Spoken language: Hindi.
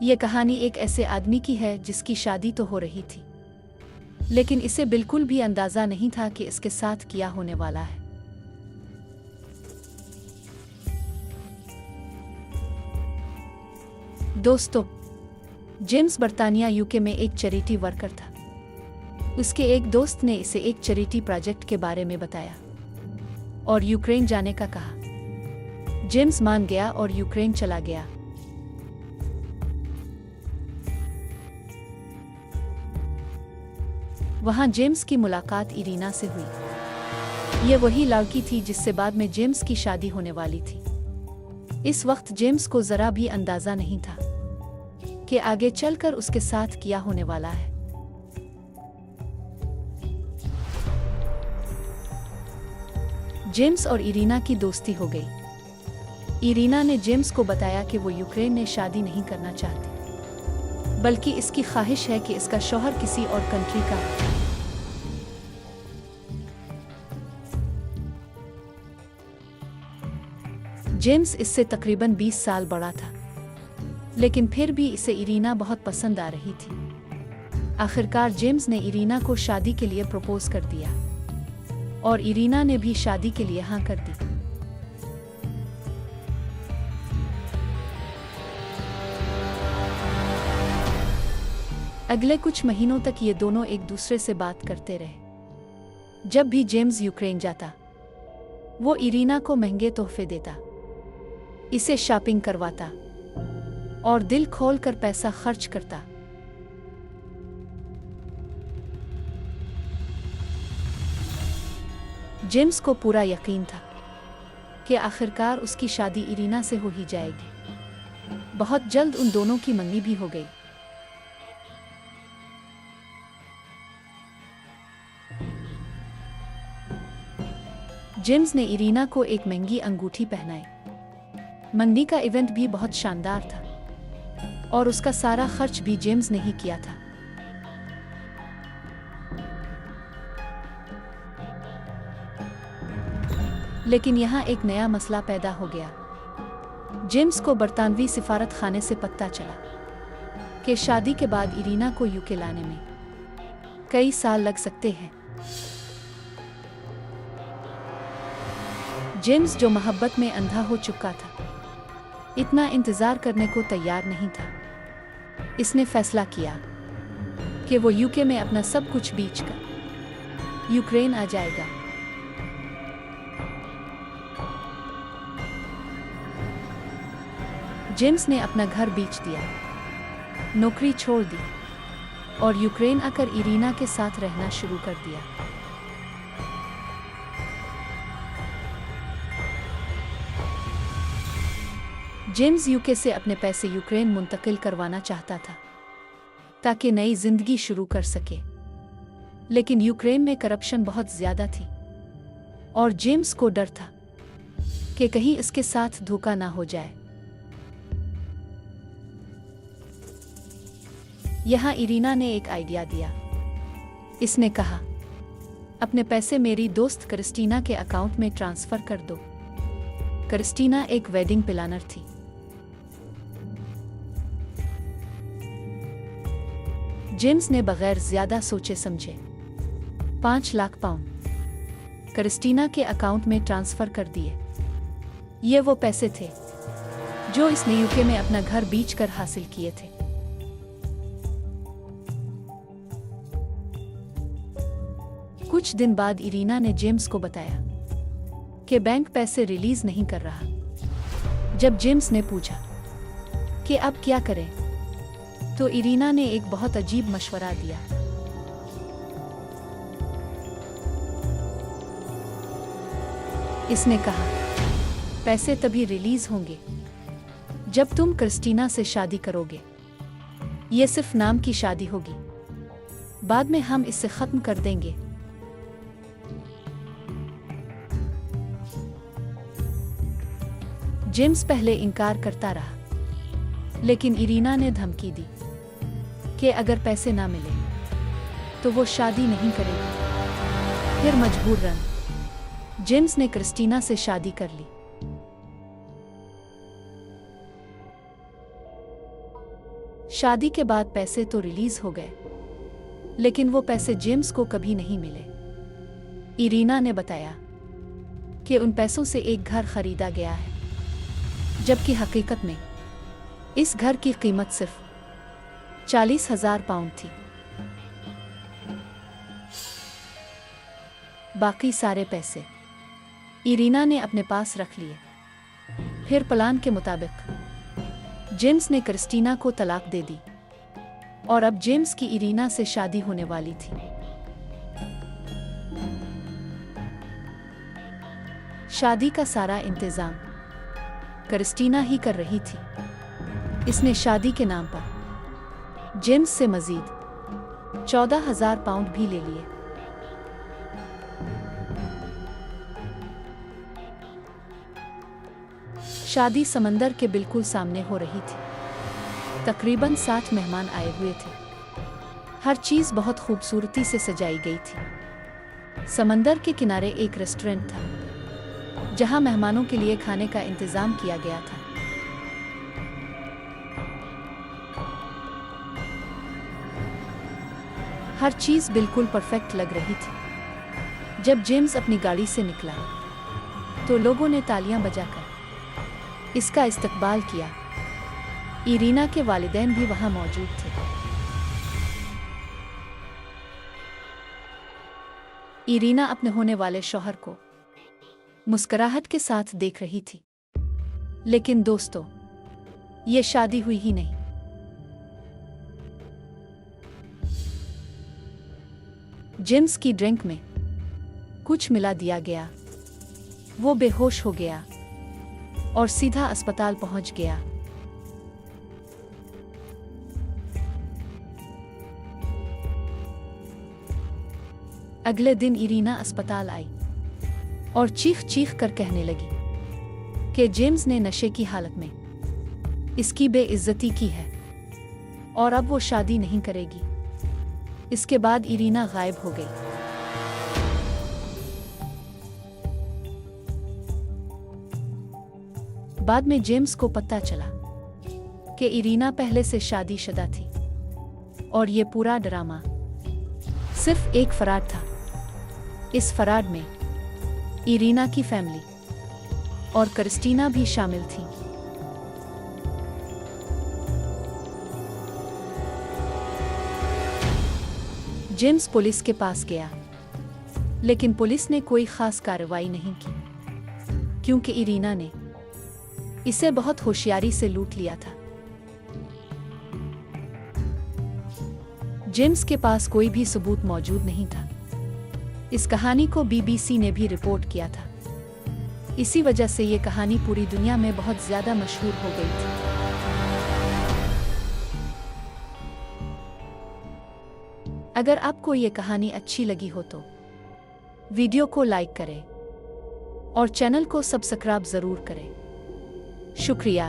ये कहानी एक ऐसे आदमी की है जिसकी शादी तो हो रही थी, लेकिन इसे बिल्कुल भी अंदाजा नहीं था कि इसके साथ क्या होने वाला है। दोस्तों, जेम्स बर्तानिया यूके में एक चैरिटी वर्कर था। उसके एक दोस्त ने इसे एक चैरिटी प्रोजेक्ट के बारे में बताया और यूक्रेन जाने का कहा। जेम्स मान गया और यूक्रेन चला गया। वहां जेम्स की मुलाकात इरीना से हुई। ये वही लड़की थी जिससे बाद में जेम्स की शादी होने वाली थी। इस वक्त जेम्स को जरा भी अंदाजा नहीं था कि आगे चलकर उसके साथ क्या होने वाला है। जेम्स और इरीना की दोस्ती हो गई। इरीना ने जेम्स को बताया कि वो यूक्रेन में शादी नहीं करना चाहती, बल्कि इसकी ख्वाहिश है कि इसका शौहर किसी और कंट्री का हो। जेम्स इससे तकरीबन 20 साल बड़ा था, लेकिन फिर भी इसे इरीना बहुत पसंद आ रही थी। आखिरकार जेम्स ने इरीना को शादी के लिए प्रपोज कर दिया और इरीना ने भी शादी के लिए हाँ कर दी। अगले कुछ महीनों तक ये दोनों एक दूसरे से बात करते रहे। जब भी जेम्स यूक्रेन जाता, वो इरीना को महंगे तोहफे देता, इसे शॉपिंग करवाता और दिल खोल कर पैसा खर्च करता। जेम्स को पूरा यकीन था कि आखिरकार उसकी शादी इरीना से हो ही जाएगी। बहुत जल्द उन दोनों की मंगनी भी हो गई। जेम्स ने इरीना को एक महंगी अंगूठी पहनाई। मंगनी का इवेंट भी बहुत शानदार था और उसका सारा खर्च भी जेम्स ने ही किया था। लेकिन यहाँ एक नया मसला पैदा हो गया। जेम्स को बरतानवी सिफारत खाने से पता चला कि शादी के बाद इरीना को यूके लाने में कई साल लग सकते हैं। जेम्स, जो मोहब्बत में अंधा हो चुका था, इतना इंतजार करने को तैयार नहीं था। इसने फैसला किया कि वो यूके में अपना सब कुछ बेचकर यूक्रेन आ जाएगा। जेम्स ने अपना घर बेच दिया, नौकरी छोड़ दी और यूक्रेन आकर इरीना के साथ रहना शुरू कर दिया। जेम्स यूके से अपने पैसे यूक्रेन मुंतकिल करवाना चाहता था ताकि नई जिंदगी शुरू कर सके, लेकिन यूक्रेन में करप्शन बहुत ज्यादा थी और जेम्स को डर था कि कहीं इसके साथ धोखा ना हो जाए। यहाँ इरीना ने एक आइडिया दिया। इसने कहा, अपने पैसे मेरी दोस्त क्रिस्टीना के अकाउंट में ट्रांसफर कर दो। क्रिस्टीना एक वेडिंग प्लानर थी। जेम्स ने बगैर ज्यादा सोचे समझे 5 लाख पाउंड क्रिस्टीना के अकाउंट में ट्रांसफर कर दिए। ये वो पैसे थे जो इसने यूके में अपना घर बेचकर हासिल किए थे। कुछ दिन बाद इरीना ने जेम्स को बताया कि बैंक पैसे रिलीज नहीं कर रहा। जब जेम्स ने पूछा कि अब क्या करें, तो इरीना ने एक बहुत अजीब मशवरा दिया। इसने कहा, पैसे तभी रिलीज होंगे जब तुम क्रिस्टीना से शादी करोगे। ये सिर्फ नाम की शादी होगी, बाद में हम इसे खत्म कर देंगे। जेम्स पहले इनकार करता रहा, लेकिन इरीना ने धमकी दी कि अगर पैसे ना मिले तो वो शादी नहीं करेगी। फिर मजबूरन जेम्स ने क्रिस्टीना से शादी कर ली। शादी के बाद पैसे तो रिलीज हो गए, लेकिन वो पैसे जेम्स को कभी नहीं मिले। इरीना ने बताया कि उन पैसों से एक घर खरीदा गया है, जबकि हकीकत में इस घर की कीमत सिर्फ 40,000 पाउंड थी। बाकी सारे पैसे इरीना ने अपने पास रख लिए। फिर प्लान के मुताबिक जेम्स ने क्रिस्टीना को तलाक दे दी और अब जेम्स की इरीना से शादी होने वाली थी। शादी का सारा इंतजाम क्रिस्टीना ही कर रही थी। इसने शादी के नाम पर जेम्स से मजीद 14,000 पाउंड भी ले लिए। शादी समंदर के बिल्कुल सामने हो रही थी। तकरीबन 60 मेहमान आए हुए थे। हर चीज बहुत खूबसूरती से सजाई गई थी। समंदर के किनारे एक रेस्टोरेंट था, जहां मेहमानों के लिए खाने का इंतजाम किया गया था। हर चीज बिल्कुल परफेक्ट लग रही थी। जब जेम्स अपनी गाड़ी से निकला तो लोगों ने तालियां बजाकर इसका इस्तकबाल किया। इरीना के वालिदैन भी वहां मौजूद थे। इरीना अपने होने वाले शौहर को मुस्कुराहट के साथ देख रही थी। लेकिन दोस्तों, ये शादी हुई ही नहीं। जेम्स की ड्रिंक में कुछ मिला दिया गया। वो बेहोश हो गया और सीधा अस्पताल पहुंच गया। अगले दिन इरीना अस्पताल आई और चीख चीख कर कहने लगी कि जेम्स ने नशे की हालत में इसकी बेइज्जती की है और अब वो शादी नहीं करेगी। इसके बाद इरीना गायब हो गई। बाद में जेम्स को पता चला कि इरीना पहले से शादीशुदा थी और ये पूरा ड्रामा सिर्फ एक फराड था। इस फराड में इरीना की फैमिली और क्रिस्टीना भी शामिल थी। जेम्स पुलिस के पास गया, लेकिन पुलिस ने कोई खास कार्रवाई नहीं की, क्योंकि इरीना ने इसे बहुत होशियारी से लूट लिया था। जेम्स के पास कोई भी सबूत मौजूद नहीं था। इस कहानी को बीबीसी ने भी रिपोर्ट किया था। इसी वजह से ये कहानी पूरी दुनिया में बहुत ज्यादा मशहूर हो गई थी। अगर आपको ये कहानी अच्छी लगी हो तो वीडियो को लाइक करें और चैनल को सब्सक्राइब जरूर करें। शुक्रिया।